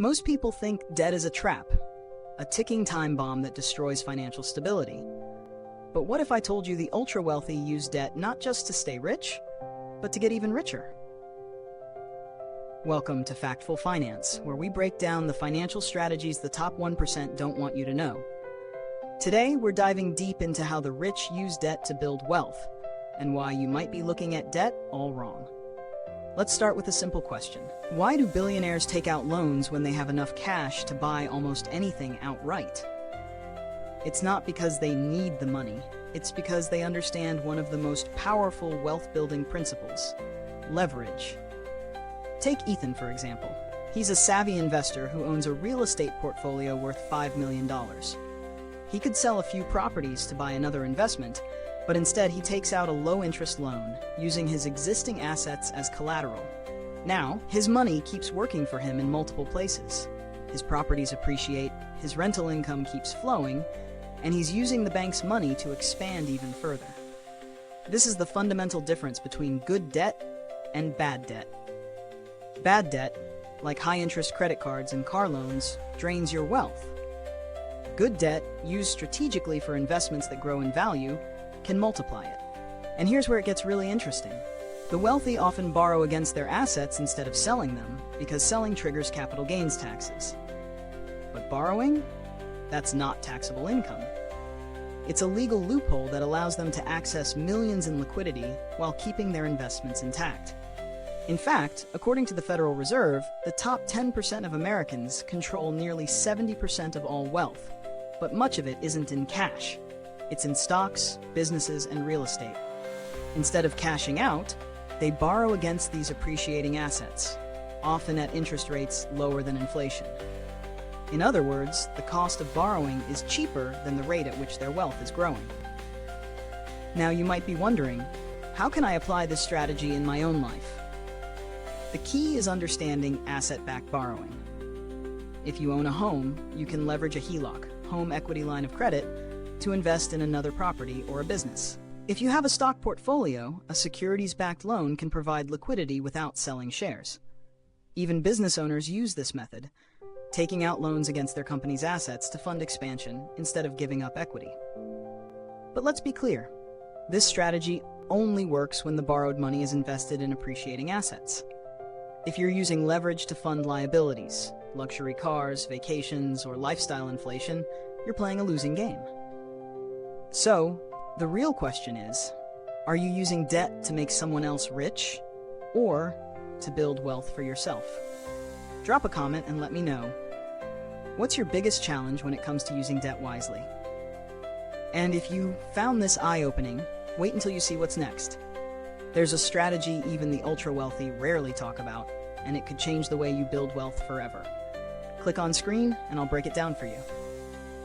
Most people think debt is a trap, a ticking time bomb that destroys financial stability. But what if I told you the ultra-wealthy use debt not just to stay rich, but to get even richer? Welcome to Factful Finance, where we break down the financial strategies the top 1% don't want you to know. Today, we're diving deep into how the rich use debt to build wealth, and why you might be looking at debt all wrong. Let's start with a simple question. Why do billionaires take out loans when they have enough cash to buy almost anything outright? It's not because they need the money. It's because they understand one of the most powerful wealth-building principles: leverage. Take Ethan, for example. He's a savvy investor who owns a real estate portfolio worth $5 million. He could sell a few properties to buy another investment, but instead he takes out a low-interest loan, using his existing assets as collateral. Now, his money keeps working for him in multiple places. His properties appreciate, his rental income keeps flowing, and he's using the bank's money to expand even further. This is the fundamental difference between good debt and bad debt. Bad debt, like high-interest credit cards and car loans, drains your wealth. Good debt, used strategically for investments that grow in value, can multiply it. And here's where it gets really interesting. The wealthy often borrow against their assets instead of selling them, because selling triggers capital gains taxes. But borrowing? That's not taxable income. It's a legal loophole that allows them to access millions in liquidity while keeping their investments intact. In fact, according to the Federal Reserve, the top 10% of Americans control nearly 70% of all wealth, but much of it isn't in cash. It's in stocks, businesses, and real estate. Instead of cashing out, they borrow against these appreciating assets, often at interest rates lower than inflation. In other words, the cost of borrowing is cheaper than the rate at which their wealth is growing. Now you might be wondering, how can I apply this strategy in my own life? The key is understanding asset-backed borrowing. If you own a home, you can leverage a HELOC, home equity line of credit, to invest in another property or a business. If you have a stock portfolio, a securities-backed loan can provide liquidity without selling shares. Even business owners use this method, taking out loans against their company's assets to fund expansion instead of giving up equity. But let's be clear, this strategy only works when the borrowed money is invested in appreciating assets. If you're using leverage to fund liabilities, luxury cars, vacations, or lifestyle inflation, you're playing a losing game. So, the real question is, are you using debt to make someone else rich, or to build wealth for yourself? Drop a comment and let me know. What's your biggest challenge when it comes to using debt wisely? And if you found this eye-opening, wait until you see what's next. There's a strategy even the ultra-wealthy rarely talk about, and it could change the way you build wealth forever. Click on screen and I'll break it down for you.